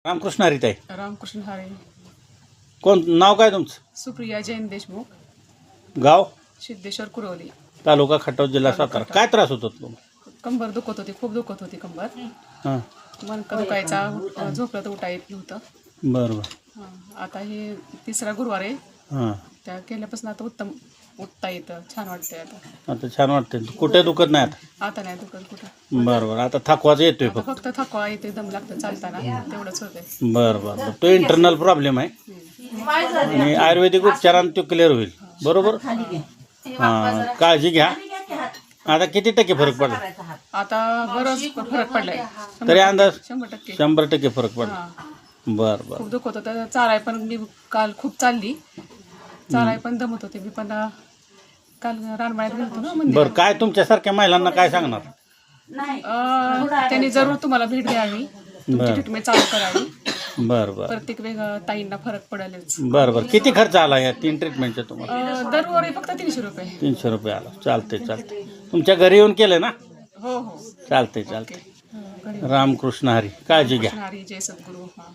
रामकृष्ण हरिताई. रामकृष्ण हरे. कोण नाव काय तुमचं? सुप्रिया जैन देशमुख. गाव? सिद्धेश्वर कुरवली. तालुका खटाव जिल्हा तालुका सातारा. खटाव. काय त्रास होतो तुम्हाला? कंबर दुखत होती, खूप दुखत होती कंबर. हां मणका दुखायचा, झोपलं तर उठा येत नव्हतं. बरं बरं. आता हे तिसरा गुरुवार आहे. हां त्या केल्यापासून आता उत्तम उठता येतं, छान वाटतंय आता. आता छान वाटते. कुठे दुखत नाही आता? आता नाही दुखत कुठं. बरं बरं. आता थकवाच येतोय आता फक्त. फक्त थकवा येते, दम लागतं चालताना, तेवढंच होतंय. बरं बरं बरं. तो इंटरनल प्रॉब्लेम आहे आणि आयुर्वेदिक उपचारांनी तो क्लिअर होईल. बरोबर. हां काळजी घ्या. आता किती टक्के फरक पडला? आता बरंच फरक पडलाय. तरी अंदाज 100%. 100% फरक पडला. हां. बरं बरं. खूप दुखत होतं. चालाय पण मी काल खूप चालली, चालाय पण दमत होते मी. पण काल रानमाळ्यात गेलतो ना मंदिरात. बरं काय तुमच्यासारख्या महिलांना काय सांगणार? त्यांनी जरूर तुम्हाला भेट द्यावी, तुमची बरं. ट्रीटमेंट चालू करावी. बरं बरं. प्रत्येक वेगळं ताईंना फरक पडेलच. बरं बरं. किती खर्च आला या 3 ट्रीटमेंटचा तुम्हाला? दरवारी फक्त 300 रुपये. 300 रुपये आला. चालते चालते. तुमच्या घरी येऊन केलं ना? हो हो. चालते चालते. घरी. रामकृष्ण हरी. काळजी घ्या. हरी जय सद्गुरू. हां.